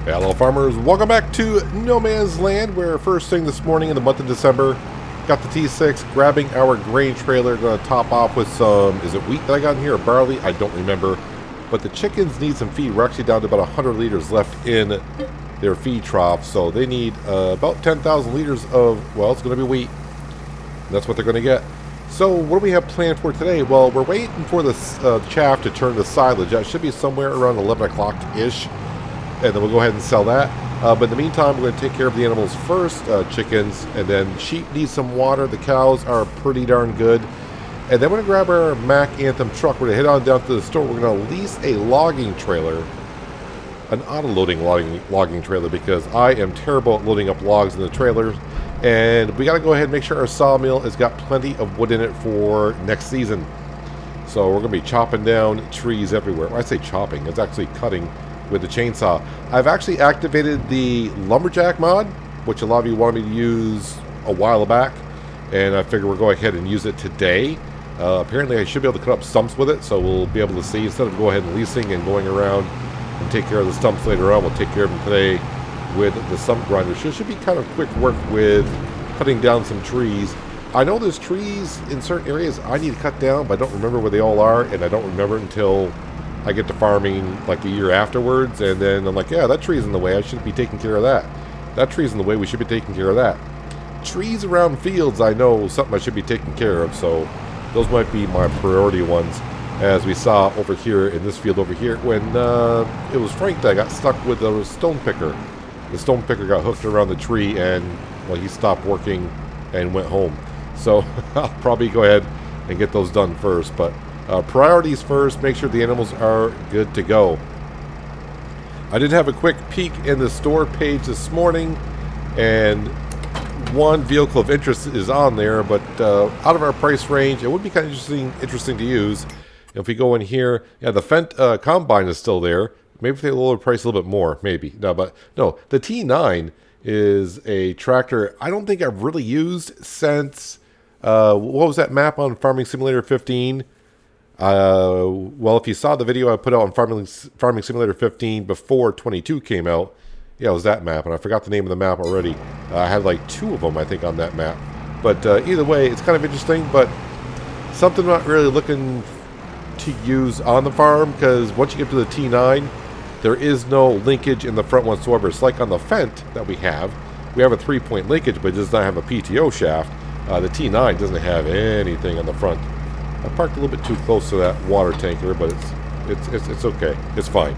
Hello farmers, welcome back to No Man's Land, where first thing this morning in the month of December, got the T6, grabbing our grain trailer, going to top off with some, is it wheat that I got in here or barley? I don't remember. But the chickens need some feed. We're actually down to about 100 liters left in their feed trough, so they need about 10,000 liters of, well, it's going to be wheat. And that's what they're going to get. So what do we have planned for today? Well, we're waiting for the chaff to turn to silage. That should be somewhere around 11 o'clock-ish. And then we'll go ahead and sell that. But in the meantime, we're going to take care of the animals first, chickens, and then sheep need some water. The cows are pretty darn good. And then we're going to grab our Mac Anthem truck. We're going to head on down to the store. We're going to lease a logging trailer, an auto-loading logging trailer, because I am terrible at loading up logs in the trailers. And we got to go ahead and make sure our sawmill has got plenty of wood in it for next season. So we're going to be chopping down trees everywhere. When I say chopping, it's actually cutting with the chainsaw. I've actually activated the lumberjack mod, which a lot of you wanted me to use a while back, and I figure we'll go ahead and use it today. Apparently I should be able to cut up stumps with it, so we'll be able to see, instead of go ahead and leasing and going around and take care of the stumps later on, we'll take care of them today with the stump grinder. So it should be kind of quick work with cutting down some trees. I know there's trees in certain areas I need to cut down, but I don't remember where they all are, and I don't remember until I get to farming like the year afterwards, and then I'm like, yeah, that tree's in the way, I should be taking care of that. That tree's in the way, we should be taking care of that. Trees around fields, I know something I should be taking care of, so those might be my priority ones. As we saw over here in this field over here, when it was Frank that got stuck with the stone picker. The stone picker got hooked around the tree, and well, he stopped working and went home. So I'll probably go ahead and get those done first, but priorities first, make sure the animals are good to go. I did have a quick peek in the store page this morning, and one vehicle of interest is on there, but out of our price range, it would be kind of interesting to use. If we go in here, yeah, the Fendt Combine is still there. Maybe if they lower the price a little bit more, maybe. No, but no, the T9 is a tractor I don't think I've really used since, what was that map on Farming Simulator 15? Well, if you saw the video I put out on Farming Simulator 15 before 22 came out, yeah, it was that map, and I forgot the name of the map already. I had like 2 of them, I think, on that map. But either way, it's kind of interesting, but something I'm not really looking to use on the farm, because once you get to the T9, there is no linkage in the front whatsoever. It's like on the Fendt that we have a 3-point linkage, but it does not have a PTO shaft. The T9 doesn't have anything on the front. I parked a little bit too close to that water tanker, but it's okay. It's fine.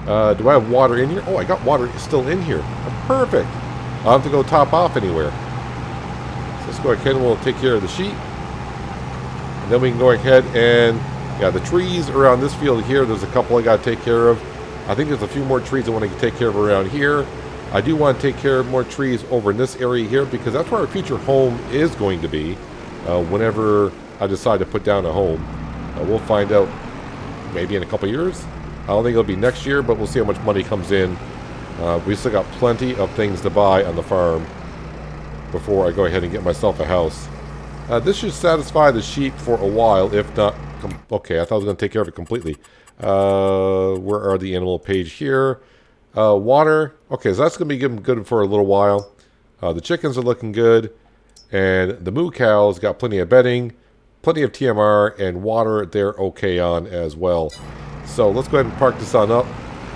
Do I have water in here? Oh, I got water still in here. Perfect. I don't have to go top off anywhere. So let's go ahead and we'll take care of the sheep. And then we can go ahead and, yeah, the trees around this field here, there's a couple I got to take care of. I think there's a few more trees I want to take care of around here. I do want to take care of more trees over in this area here, because that's where our future home is going to be whenever I decide to put down a home. We'll find out maybe in a couple years. I don't think it'll be next year, but we'll see how much money comes in. We still got plenty of things to buy on the farm before I go ahead and get myself a house. This should satisfy the sheep for a while, if not... okay, I thought I was going to take care of it completely. Where are the animal page here? Water. Okay, so that's going to be good for a little while. The chickens are looking good. And the moo cows got plenty of bedding, plenty of TMR, and water they're okay on as well. So let's go ahead and park this on up.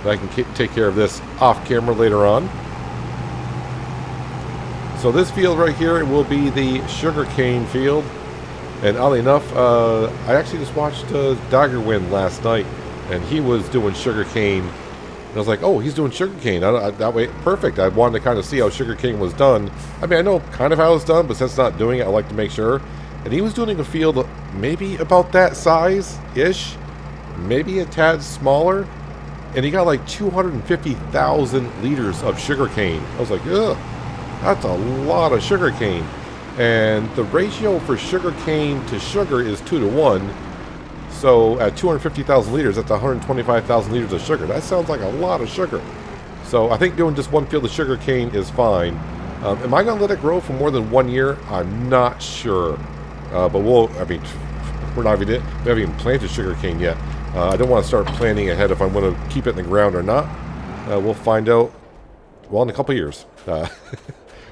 I can take care of this off camera later on. So this field right here will be the sugarcane field. And oddly enough, I actually just watched Daggerwind last night, and he was doing sugarcane. And I was like, oh, he's doing sugarcane. That way, perfect. I wanted to kind of see how sugarcane was done. I mean, I know kind of how it's done, but since not doing it, I like to make sure. And he was doing a field maybe about that size-ish, maybe a tad smaller, and he got like 250,000 liters of sugarcane. I was like, ugh, that's a lot of sugarcane. And the ratio for sugarcane to sugar is 2 to 1. So at 250,000 liters, that's 125,000 liters of sugar. That sounds like a lot of sugar. So I think doing just one field of sugarcane is fine. Am I going to let it grow for more than 1 year? I'm not sure. But I mean, we haven't even planted sugarcane yet. I don't want to start planning ahead if I'm going to keep it in the ground or not. We'll find out well, in a couple years.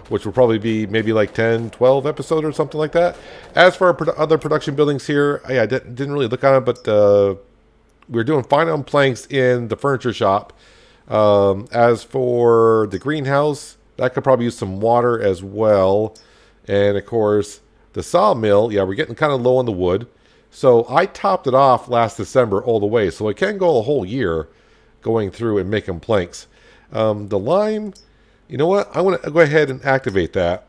Which will probably be maybe like 10, 12 episodes or something like that. As for our other production buildings here, I didn't really look at it, but we're doing fine on planks in the furniture shop. As for the greenhouse, that could probably use some water as well. And of course, the sawmill, yeah, we're getting kind of low on the wood. So I topped it off last December all the way. So it can go a whole year going through and making planks. The lime, you know what? I want to go ahead and activate that.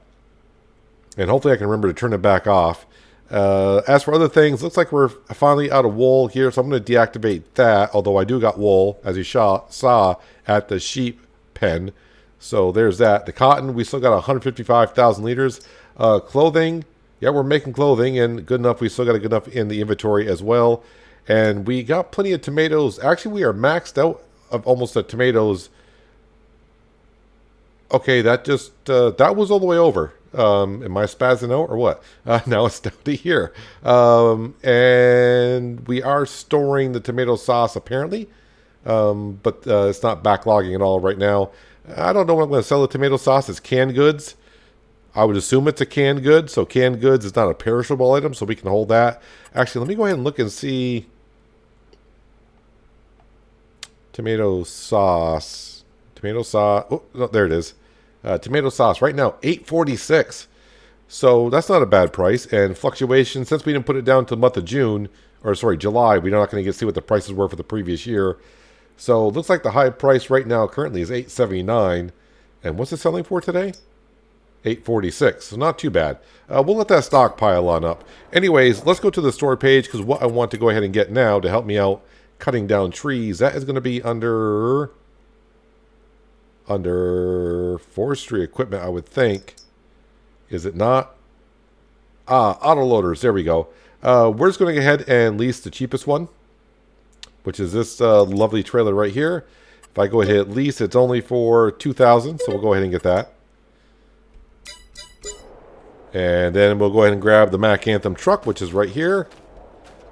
And hopefully I can remember to turn it back off. As for other things, looks like we're finally out of wool here. So I'm going to deactivate that. Although I do got wool, as you saw at the sheep pen. So there's that. The cotton, we still got 155,000 liters. Clothing, yeah, we're making clothing. And good enough, we still got good enough in the inventory as well. And we got plenty of tomatoes. Actually, we are maxed out of almost the tomatoes. Okay, that just, that was all the way over. Am I spazzing out or what? Now it's down to here. And we are storing the tomato sauce apparently. But it's not backlogging at all right now. I don't know when I'm going to sell the tomato sauce. It's canned goods. I would assume it's a canned good. So canned goods is not a perishable item, so we can hold that. Actually, let me go ahead and look and see. Tomato sauce. Tomato sauce. Oh, no, there it is. Tomato sauce right now, $8.46. So that's not a bad price. And fluctuation, since we didn't put it down to the month of June, or sorry, July, we're not going to see what the prices were for the previous year. So it looks like the high price right now currently is $8.79. And what's it selling for today? $8.46. So not too bad. We'll let that stock pile on up. Anyways, let's go to the store page because what I want to go ahead and get now to help me out cutting down trees, that is going to be under forestry equipment, I would think. Is it not? Auto loaders. There we go. We're just going to go ahead and lease the cheapest one, which is this lovely trailer right here. If I go ahead and lease, it's only for $2,000, so we'll go ahead and get that. And then we'll go ahead and grab the Mac Anthem truck, which is right here.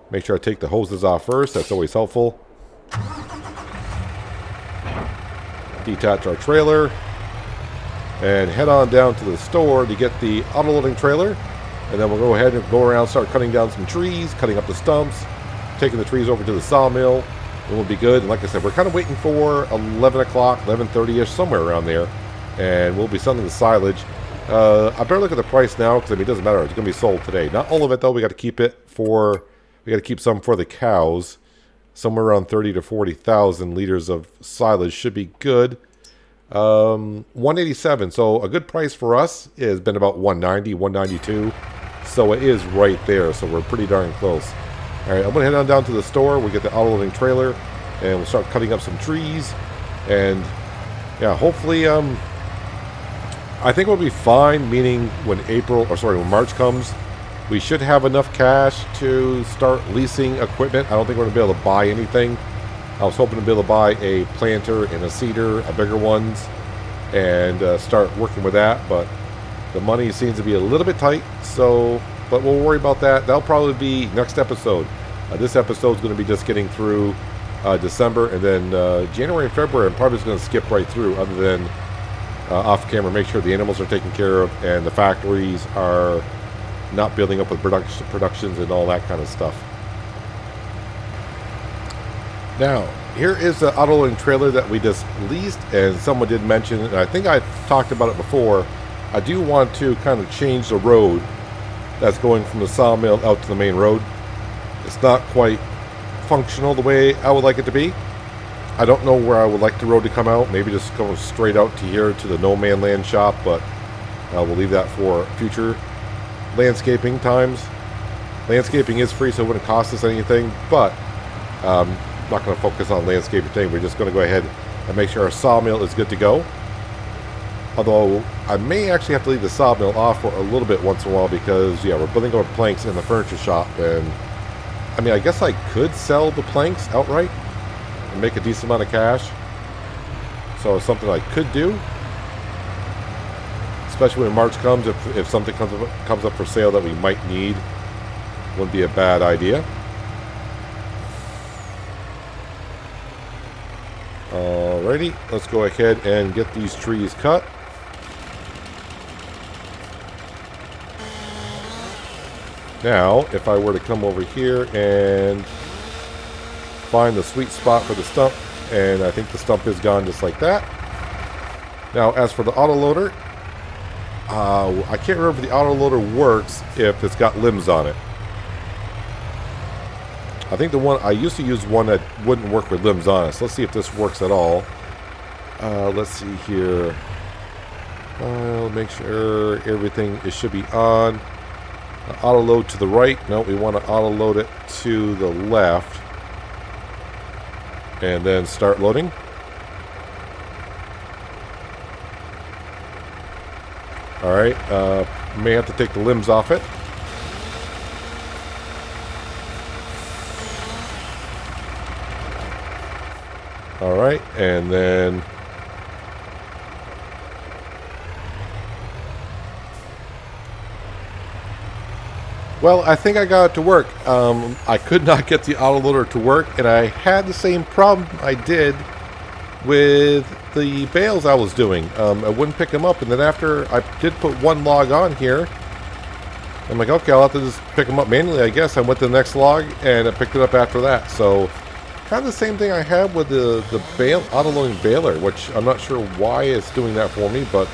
Make sure I take the hoses off first. That's always helpful. Detach our trailer and head on down to the store to get the auto loading trailer, and then we'll go ahead and go around, start cutting down some trees, cutting up the stumps, taking the trees over to the sawmill, and we'll be good. And like I said, we're kind of waiting for 11 o'clock, 11:30ish, somewhere around there, and we'll be selling the silage. I better look at the price now because I mean, it doesn't matter, it's going to be sold today. Not all of it though. We got to keep it for, we got to keep some for the cows. Somewhere around 30 to 40,000 liters of silage should be good. 187. So a good price for us has been about 190, 192. So it is right there. So we're pretty darn close. All right, I'm gonna head on down to the store. We'll get the auto loading trailer, and we'll start cutting up some trees. And yeah, hopefully, I think we'll be fine. Meaning when when March comes, we should have enough cash to start leasing equipment. I don't think we're going to be able to buy anything. I was hoping to be able to buy a planter and a seeder, a bigger ones, and start working with that. But the money seems to be a little bit tight. So, but we'll worry about that. That'll probably be next episode. This episode is going to be just getting through December. And then January and February, I'm probably just going to skip right through other than off camera, make sure the animals are taken care of and the factories are not building up with productions and all that kind of stuff. Now, here is the auto loading trailer that we just leased, and someone did mention, and I think I've talked about it before, I do want to kind of change the road that's going from the sawmill out to the main road. It's not quite functional the way I would like it to be. I don't know where I would like the road to come out. Maybe just go straight out to here to the No Man Land shop, but we'll leave that for future landscaping times. Landscaping is free, so it wouldn't cost us anything, but I'm not going to focus on landscaping today. We're just going to go ahead and make sure our sawmill is good to go. Although I may actually have to leave the sawmill off for a little bit once in a while because, yeah, we're building up planks in the furniture shop, and I mean, I guess I could sell the planks outright and make a decent amount of cash. So it's something I could do. Especially when March comes, if something comes up for sale that we might need, wouldn't be a bad idea. Alrighty, let's go ahead and get these trees cut. Now, if I were to come over here and find the sweet spot for the stump, and I think the stump is gone just like that. Now, as for the autoloader, I can't remember if the autoloader works if it's got limbs on it. I think the one, I used to use one that wouldn't work with limbs on it. So let's see if this works at all. Let's see here. Make sure everything, it should be on. Auto load to the right. No, we want to auto load it to the left. And then start loading. Alright, may have to take the limbs off it. Alright, and then well, I think I got it to work. I could not get the autoloader to work, and I had the same problem I did with the bales I was doing. I wouldn't pick them up, and then after I did put one log on here, I'm like, okay, I'll have to just pick them up manually, I guess. I went to the next log, and I picked it up after that. So, kind of the same thing I had with the auto-loading baler, which I'm not sure why it's doing that for me, but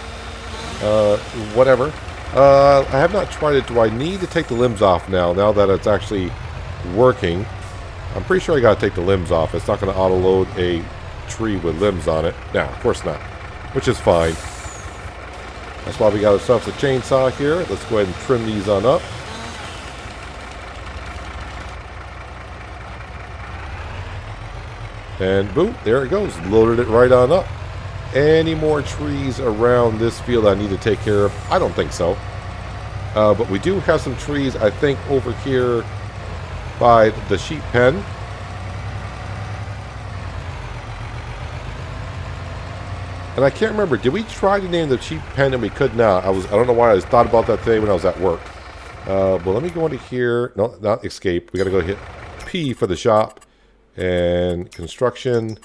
whatever. I have not tried it. Do I need to take the limbs off now that it's actually working? I'm pretty sure I got to take the limbs off. It's not going to auto-load a tree with limbs on it. No, of course not, which is fine. That's why we got ourselves a chainsaw here. Let's go ahead and trim these on up. And boom, there it goes. Loaded it right on up. Any more trees around this field I need to take care of? I don't think so. But we do have some trees, I think, over here by the sheep pen. And I can't remember, did we try to name the sheep pen and we could not? I don't know why I thought about that today when I was at work. Well, let me go into here. No, not escape. We got to go hit P for the shop. And construction.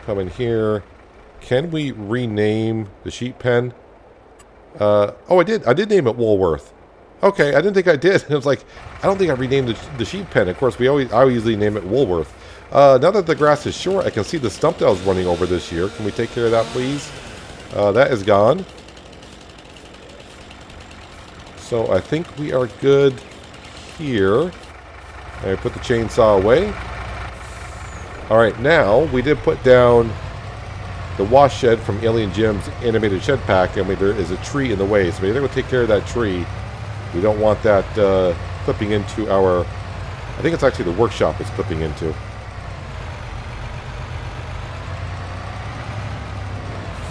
Come in here. Can we rename the sheep pen? Oh, I did. I did name it Woolworth. Okay, I didn't think I did. I was like, I don't think I renamed the sheep pen. Of course, I usually name it Woolworth. Now that the grass is short, I can see the stump that I was running over this year. Can we take care of that, please? That is gone. So I think we are good here. I put the chainsaw away. Alright, now we did put down the wash shed from Alien Jim's animated shed pack, and there is a tree in the way, so we're going to take care of that tree. We don't want that clipping into our, I think it's actually the workshop it's clipping into.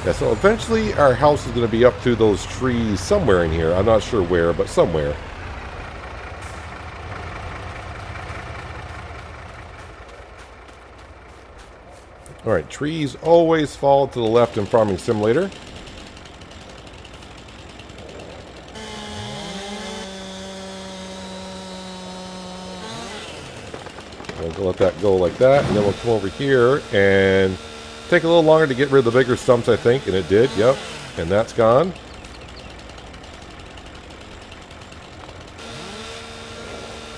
Yeah, so eventually our house is going to be up through those trees somewhere in here. I'm not sure where, but somewhere. Alright, trees always fall to the left in Farming Simulator. We'll let that go like that, and then we'll come over here and take a little longer to get rid of the bigger stumps, I think, and it did, yep, and that's gone.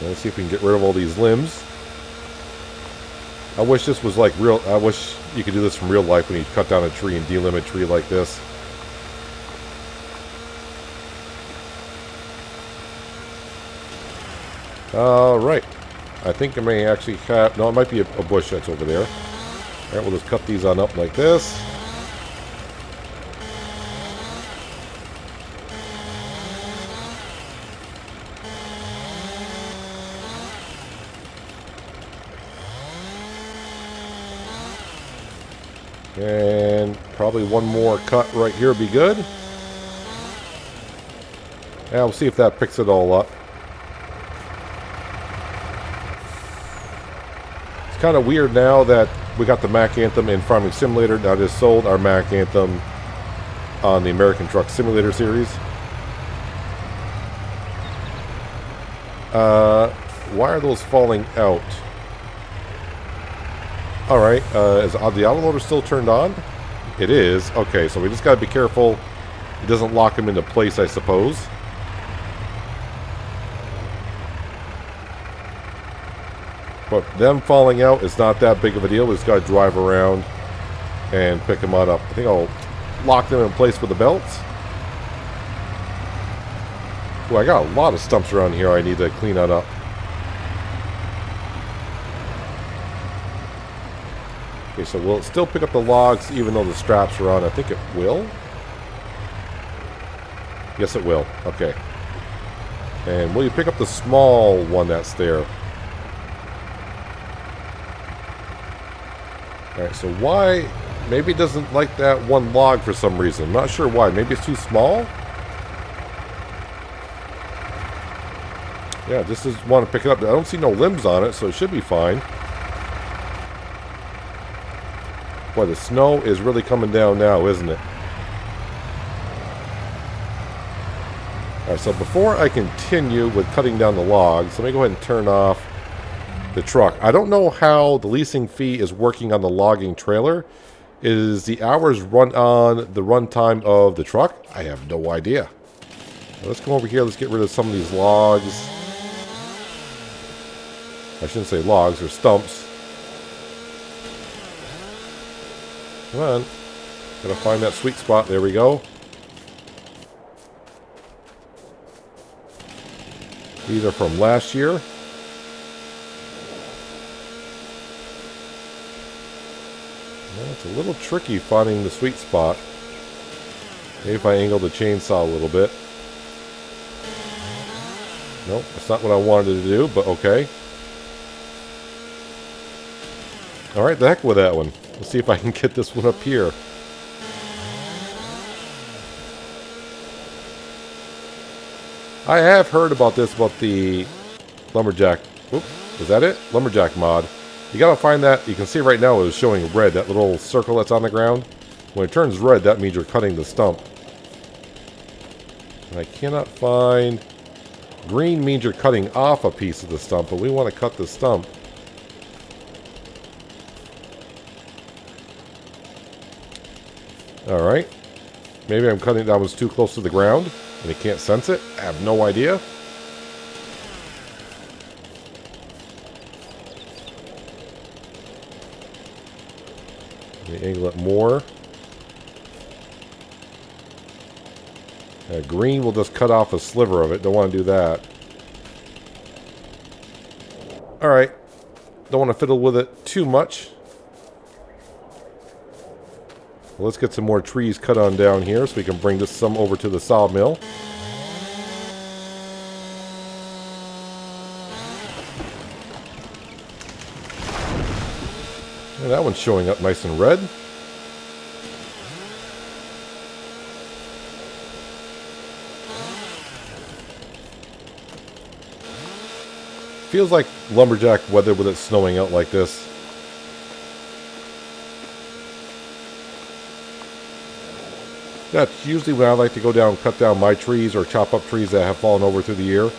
Let's see if we can get rid of all these limbs. I wish this was like real. I wish you could do this from real life when you cut down a tree and delimb a tree like this. Alright. I think I may actually have... No, it might be a bush that's over there. Alright, we'll just cut these on up like this. And probably one more cut right here would be good. And we'll see if that picks it all up. It's kind of weird now that we got the Mac Anthem in Farming Simulator. Now I just sold our Mac Anthem on the American Truck Simulator series. Why are those falling out? Alright, is the autoloader still turned on? It is. Okay, so we just gotta be careful it doesn't lock him into place, I suppose. But them falling out is not that big of a deal. We just gotta drive around and pick them on up. I think I'll lock them in place with the belts. Well, I got a lot of stumps around here I need to clean that up. Okay, so will it still pick up the logs even though the straps are on? I think it will. Yes, it will. Okay. And will you pick up the small one that's there? Alright, so why... Maybe it doesn't like that one log for some reason. I'm not sure why. Maybe it's too small? Yeah, just doesn't want to pick it up. I don't see no limbs on it, so it should be fine. Boy, the snow is really coming down now, isn't it? Alright, so before I continue with cutting down the logs, let me go ahead and turn off the truck. I don't know how the leasing fee is working on the logging trailer. Is the hours run on the runtime of the truck? I have no idea. Now let's come over here. Let's get rid of some of these logs. I shouldn't say logs, or stumps. Come on. Gotta find that sweet spot. There we go. These are from last year. Well, it's a little tricky finding the sweet spot. Maybe if I angle the chainsaw a little bit. Nope, that's not what I wanted to do, but okay. Alright, the heck with that one. Let's see if I can get this one up here. I have heard about this, about the lumberjack. Oop, is that it? Lumberjack mod. You gotta find that. You can see right now it was showing red, that little circle that's on the ground. When it turns red, that means you're cutting the stump. And I cannot find... Green means you're cutting off a piece of the stump, but we want to cut the stump. Alright. Maybe I'm cutting it down, was too close to the ground and it can't sense it. I have no idea. Let me angle it more. Green will just cut off a sliver of it. Don't want to do that. Alright. Don't want to fiddle with it too much. Well, let's get some more trees cut on down here so we can bring this some over to the sawmill. And that one's showing up nice and red. Feels like lumberjack weather with it snowing out like this. That's usually when I like to go down and cut down my trees or chop up trees that have fallen over through the year.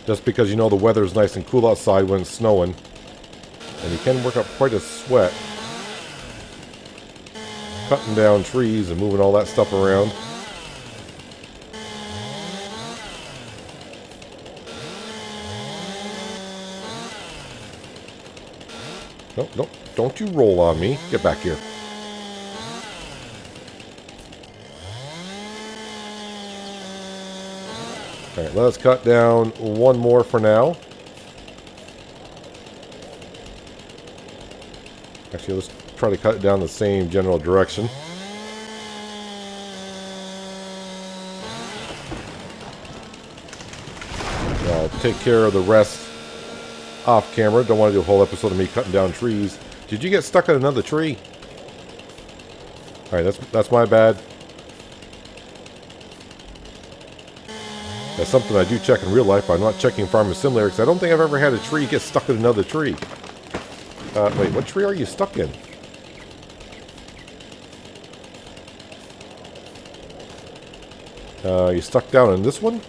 Just because you know the weather is nice and cool outside when it's snowing. And you can work up quite a sweat cutting down trees and moving all that stuff around. Nope, nope. Don't you roll on me. Get back here. Alright, let's cut down one more for now. Actually, let's try to cut it down the same general direction. I'll take care of the rest off camera. Don't want to do a whole episode of me cutting down trees. Did you get stuck in another tree? Alright, that's my bad. That's something I do check in real life, but I'm not checking Farming Simulator because I don't think I've ever had a tree get stuck in another tree. Wait, what tree are you stuck in? You stuck down in this one?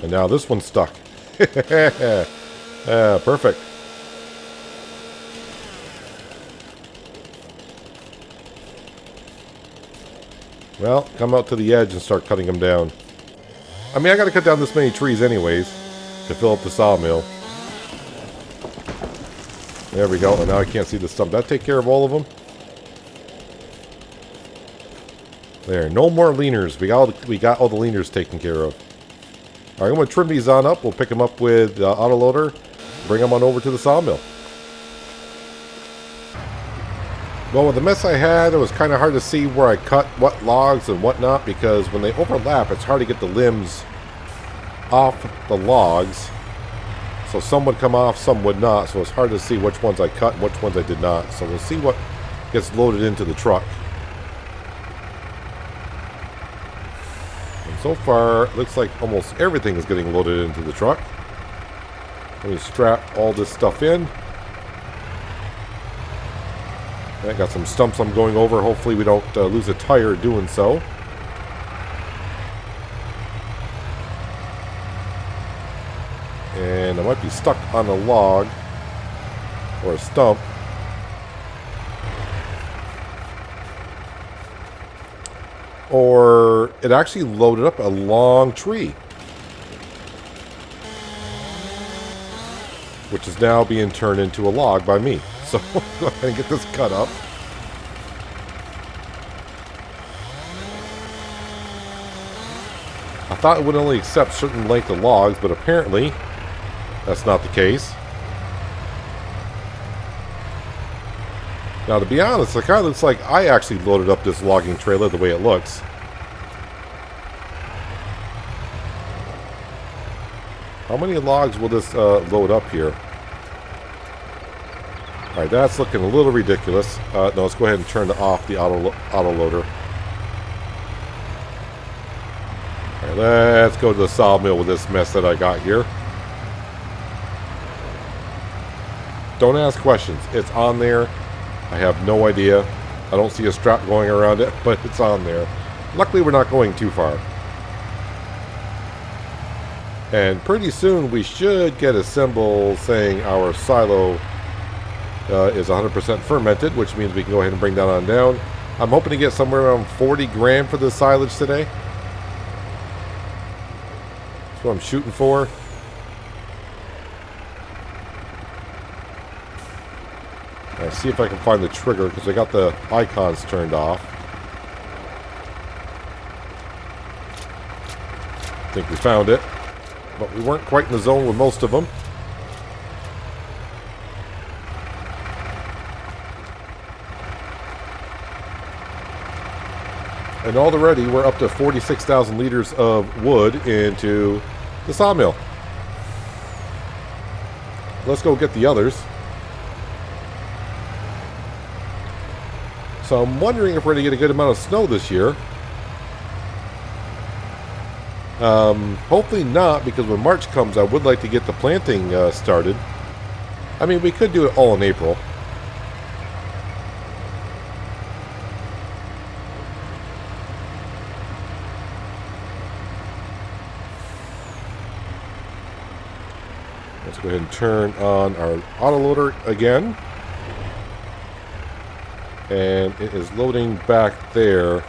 And now this one's stuck. Perfect. Well, come out to the edge and start cutting them down. I mean, I gotta cut down this many trees anyways to fill up the sawmill. There we go. And now I can't see the stump. Did that take care of all of them? There. No more leaners. We got all the leaners taken care of. All right, I'm going to trim these on up. We'll pick them up with the autoloader. Bring them on over to the sawmill. Well, with the mess I had, it was kind of hard to see where I cut what logs and whatnot, because when they overlap, it's hard to get the limbs off the logs. So some would come off, some would not. So it's hard to see which ones I cut and which ones I did not. So we'll see what gets loaded into the truck. And so far, it looks like almost everything is getting loaded into the truck. Let me strap all this stuff in. I got some stumps I'm going over. Hopefully we don't lose a tire doing so. And I might be stuck on a log or a stump. Or it actually loaded up a long tree, which is now being turned into a log by me. So we'll go ahead and get this cut up. I thought it would only accept certain length of logs, but apparently that's not the case. Now, to be honest, it kind of looks like I actually loaded up this logging trailer the way it looks. How many logs will this load up here? Alright, that's looking a little ridiculous. No, let's go ahead and turn off the auto loader. Alright, let's go to the sawmill with this mess that I got here. Don't ask questions. It's on there. I have no idea. I don't see a strap going around it, but it's on there. Luckily, we're not going too far. And pretty soon, we should get a symbol saying our silo is 100% fermented, which means we can go ahead and bring that on down. I'm hoping to get somewhere around 40 grand for the silage today. That's what I'm shooting for. I'll see if I can find the trigger, because I got the icons turned off. I think we found it, but we weren't quite in the zone with most of them. And already we're up to 46,000 liters of wood into the sawmill. Let's go get the others. So I'm wondering if we're going to get a good amount of snow this year. Hopefully not, because when March comes, I would like to get the planting started. I mean, we could do it all in April. Let's go ahead and turn on our autoloader again. And it is loading back there.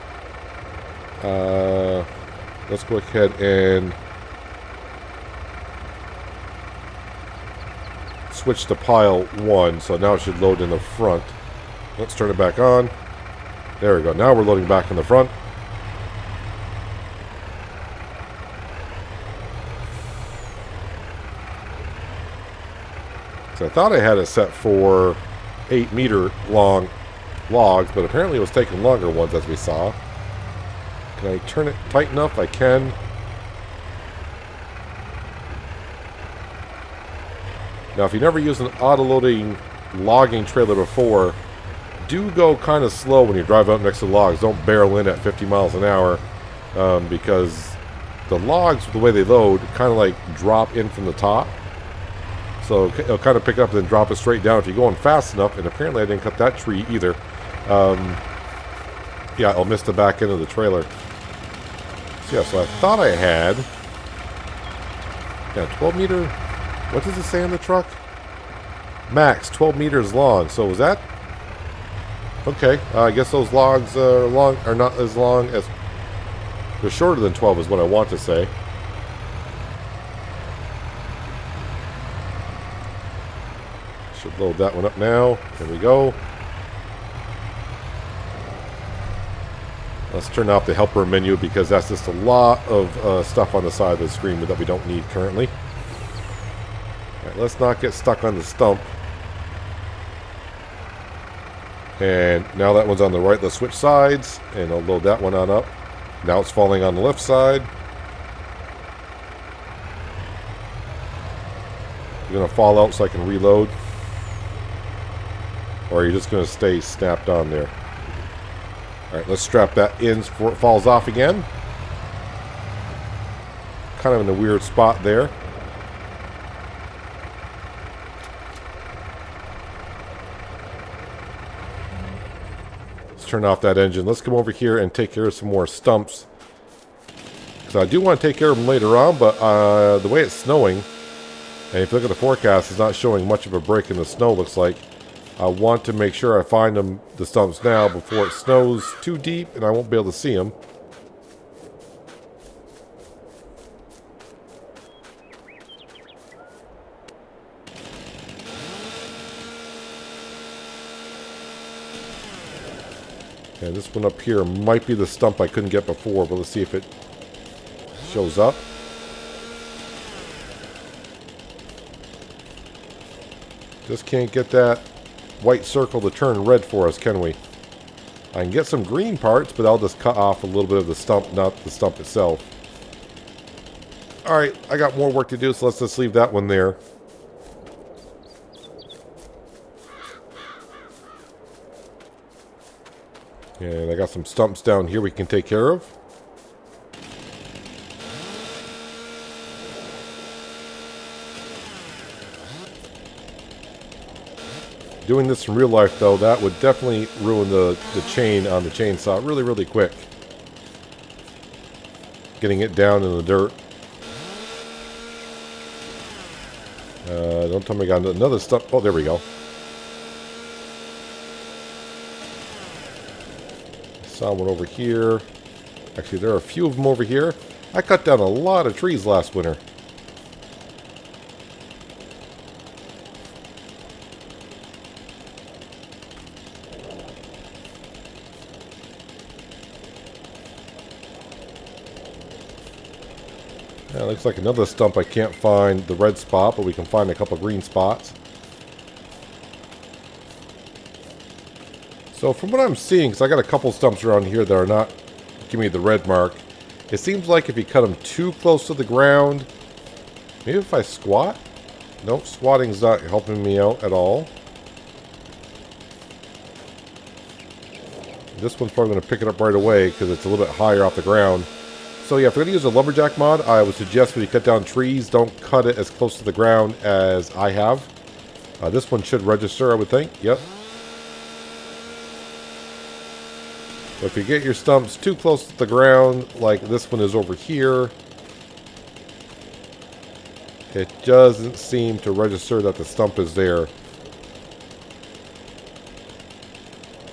Let's go ahead and switch to pile 1. So now it should load in the front. Let's turn it back on. There we go. Now we're loading back in the front. So I thought I had it set for 8-meter long logs, but apparently it was taking longer ones, as we saw. Can I turn it tight enough? I can. Now, if you've never used an auto-loading logging trailer before, do go kind of slow when you drive up next to the logs. Don't barrel in at 50 miles an hour, because the logs, the way they load, kind of like drop in from the top. So it'll kind of pick it up and then drop it straight down if you're going fast enough. And apparently I didn't cut that tree either. Yeah, I'll miss the back end of the trailer. So yeah, so I thought I had Yeah, 12 meter. What does it say on the truck? Max 12 meters long. So was that? Okay, I guess those logs are not as long as. They're shorter than 12 is what I want to say. Should load that one up now. There we go. Let's turn off the helper menu because that's just a lot of stuff on the side of the screen that we don't need currently. Alright, let's not get stuck on the stump. And now that one's on the right, let's switch sides, and I'll load that one on up. Now it's falling on the left side. You're going to fall out so I can reload. Or are you just going to stay snapped on there? Alright, let's strap that in before it falls off again. Kind of in a weird spot there. Let's turn off that engine. Let's come over here and take care of some more stumps. Because I do want to take care of them later on, but the way it's snowing, and if you look at the forecast, it's not showing much of a break in the snow, looks like. I want to make sure I find the stumps now before it snows too deep and I won't be able to see them. And this one up here might be the stump I couldn't get before, but let's see if it shows up. Just can't get that white circle to turn red for us, can we? I can get some green parts, but I'll just cut off a little bit of the stump, not the stump itself. Alright, I got more work to do, so let's just leave that one there. And I got some stumps down here we can take care of. Doing this in real life, though, that would definitely ruin the chain on the chainsaw really, really quick. Getting it down in the dirt. Don't tell me I got another stump. Oh, there we go. Saw one over here. Actually, there are a few of them over here. I cut down a lot of trees last winter. Yeah, looks like another stump. I can't find the red spot, but we can find a couple green spots. So from what I'm seeing, because I got a couple stumps around here that are not giving me the red mark, it seems like if you cut them too close to the ground, maybe if I squat? Nope, squatting's not helping me out at all. This one's probably going to pick it up right away because it's a little bit higher off the ground. So yeah, if you're going to use a lumberjack mod, I would suggest when you cut down trees, don't cut it as close to the ground as I have. This one should register, I would think. Yep. But if you get your stumps too close to the ground, like this one is over here, it doesn't seem to register that the stump is there.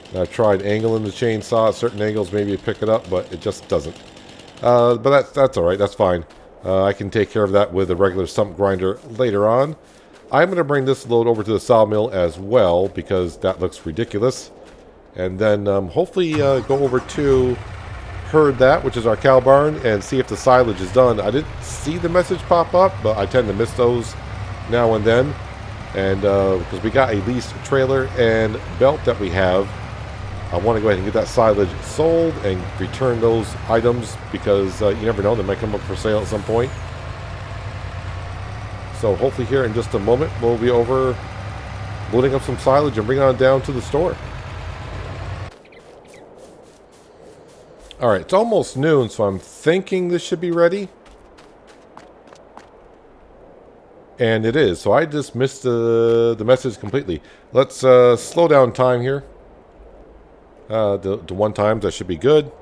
And I've tried angling the chainsaw at certain angles, maybe pick it up, but it just doesn't. But that's alright, that's fine. I can take care of that with a regular stump grinder later on. I'm going to bring this load over to the sawmill as well, because that looks ridiculous. And then hopefully go over to Herd That, which is our cow barn, and see if the silage is done. I didn't see the message pop up, but I tend to miss those now and then. And because we got a leased trailer and belt that we have, I want to go ahead and get that silage sold and return those items because you never know, they might come up for sale at some point. So hopefully here in just a moment, we'll be over loading up some silage and bring it on down to the store. Alright, it's almost noon, so I'm thinking this should be ready. And it is, so I just missed the message completely. Let's slow down time here. To 1 time, that should be good.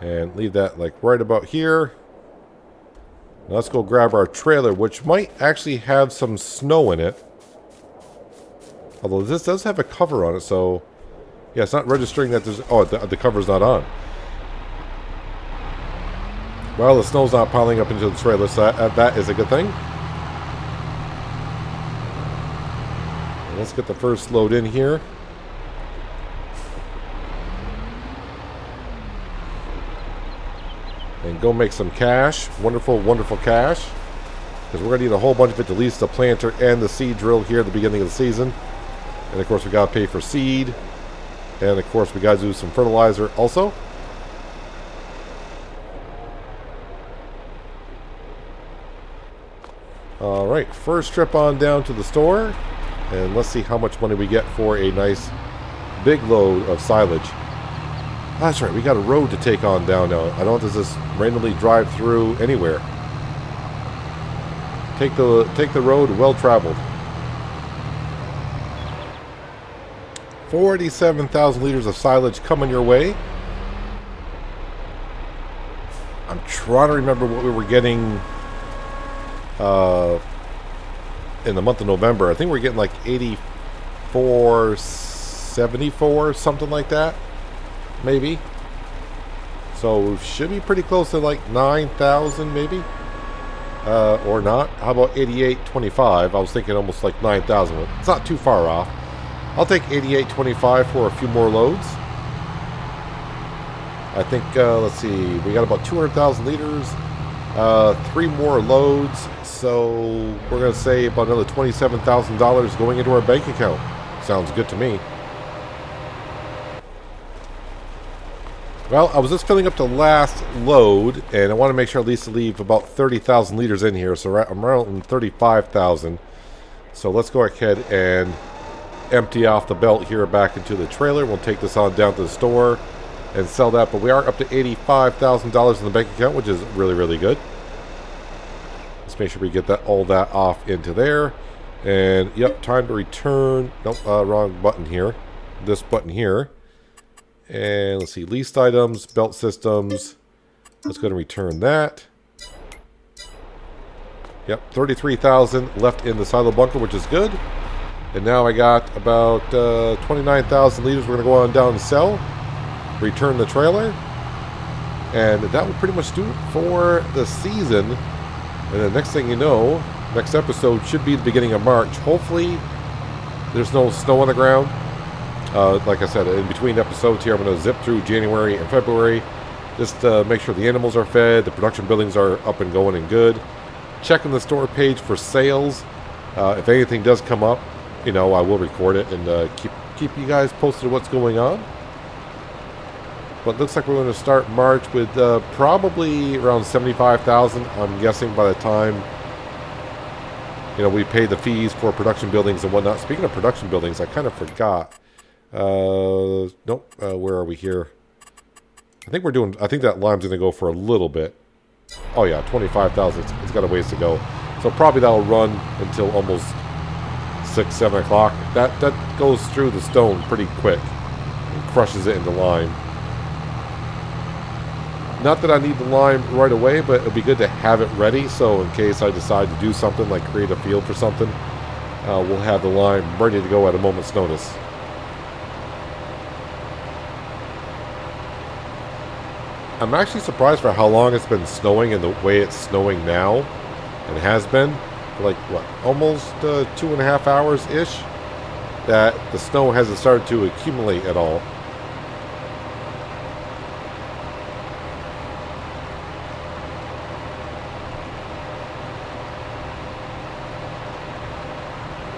And leave that like right about here. Now let's go grab our trailer, which might actually have some snow in it. Although this does have a cover on it, so... Yeah, it's not registering that there's... Oh, the cover's not on. Well, the snow's not piling up into the trailer, so that is a good thing. And let's get the first load in here. And go make some cash. Wonderful, wonderful cash. Because we're going to need a whole bunch of it to lease the planter and the seed drill here at the beginning of the season. And of course we got to pay for seed. And of course we got to do some fertilizer also. Alright, first trip on down to the store. And let's see how much money we get for a nice big load of silage. That's right, we got a road to take on down now. I don't have to just randomly drive through anywhere. Take the road well traveled. 47,000 liters of silage coming your way. I'm trying to remember what we were getting in the month of November. I think we're getting like 84.74, something like that. Maybe. So should be pretty close to like 9,000 maybe. Or not. How about 88.25? I was thinking almost like 9,000. It's not too far off. I'll take 88.25 for a few more loads. I think, let's see, we got about 200,000 liters. 3 more loads. So we're going to say about another $27,000 going into our bank account. Sounds good to me. Well, I was just filling up the last load, and I want to make sure at least to leave about 30,000 liters in here. So I'm around 35,000. So let's go ahead and empty off the belt here back into the trailer. We'll take this on down to the store and sell that. But we are up to $85,000 in the bank account, which is really, really good. Let's make sure we get that all that off into there. And, yep, time to return. Nope, wrong button here. This button here. And let's see, leased items, belt systems. Let's go and return that. Yep, 33,000 left in the silo bunker, which is good. And now I got about 29,000 liters we're going to go on down and sell. Return the trailer. And that will pretty much do it for the season. And the next thing you know, next episode should be the beginning of March. Hopefully there's no snow on the ground. Like I said, in between episodes here, I'm going to zip through January and February. Just to make sure the animals are fed, the production buildings are up and going and good. Checking the store page for sales. If anything does come up, you know, I will record it and keep you guys posted what's going on. But it looks like we're going to start March with probably around 75,000. I'm guessing by the time, you know, we pay the fees for production buildings and whatnot. Speaking of production buildings, I kind of forgot. Nope. Where are we here? I think that lime's going to go for a little bit. Oh yeah, 25,000. It's got a ways to go. So probably that'll run until almost 6, 7 o'clock. That goes through the stone pretty quick and crushes it into lime. Not that I need the lime right away, but it'll be good to have it ready. So in case I decide to do something like create a field for something, we'll have the lime ready to go at a moment's notice. I'm actually surprised for how long it's been snowing and the way it's snowing now. And it has been for like, what, almost 2.5 hours-ish, that the snow hasn't started to accumulate at all.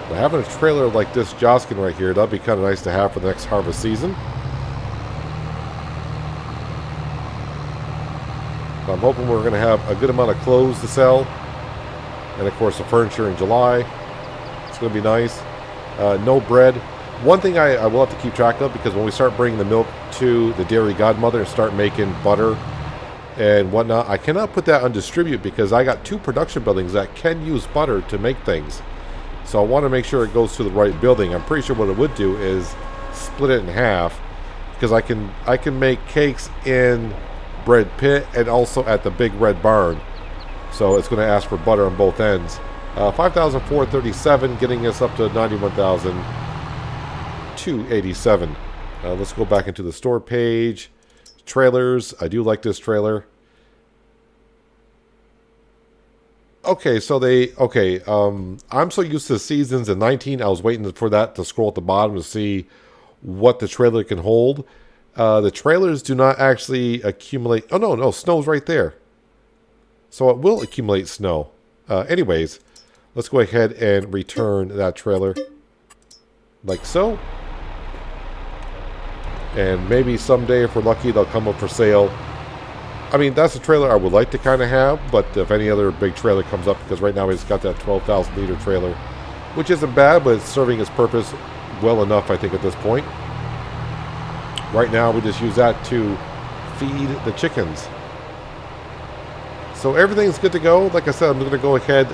But having a trailer like this Joskin right here, that'd be kind of nice to have for the next harvest season. I'm hoping we're going to have a good amount of clothes to sell. And of course the furniture in July. It's going to be nice. No bread. One thing I will have to keep track of, because when we start bringing the milk to the dairy godmother and start making butter and whatnot, I cannot put that on distribute because I got 2 production buildings that can use butter to make things. So I want to make sure it goes to the right building. I'm pretty sure what it would do is split it in half, because I can make cakes in bread pit and also at the big red barn. So it's going to ask for butter on both ends. 5,437, getting us up to 91,287. Let's go back into the store page. Trailers. I do like this trailer. Okay, so I'm so used to seasons in 19, I was waiting for that to scroll at the bottom to see what the trailer can hold. The trailers do not actually accumulate. Oh, no, snow's right there. So it will accumulate snow. Anyways, let's go ahead and return that trailer. Like so. And maybe someday, if we're lucky, they'll come up for sale. I mean, that's a trailer I would like to kind of have, but if any other big trailer comes up, because right now it's got that 12,000 liter trailer, which isn't bad, but it's serving its purpose well enough, I think, at this point. Right now, we just use that to feed the chickens. So everything's good to go. Like I said, I'm going to go ahead,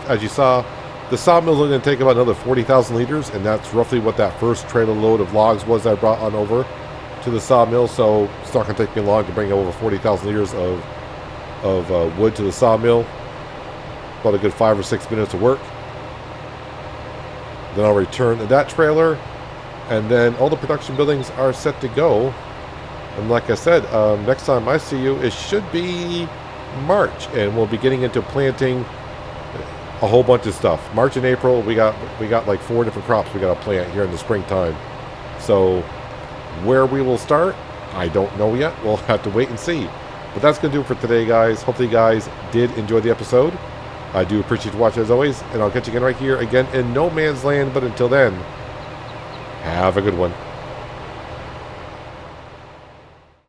as you saw, the sawmill's only going to take about another 40,000 liters, and that's roughly what that first trailer load of logs was that I brought on over to the sawmill. So it's not going to take me long to bring over 40,000 liters of wood to the sawmill. About a good 5 or 6 minutes of work. Then I'll return that trailer, and then all the production buildings are set to go. And like I said, next time I see you, it should be March, and we'll be getting into planting a whole bunch of stuff. March and April, we got like 4 different crops we got to plant here in the springtime. So where we will start, I don't know yet. We'll have to wait and see. But that's going to do it for today, guys. Hopefully you guys did enjoy the episode. I do appreciate you watching as always, and I'll catch you again right here again in No Man's Land. But until then, have a good one.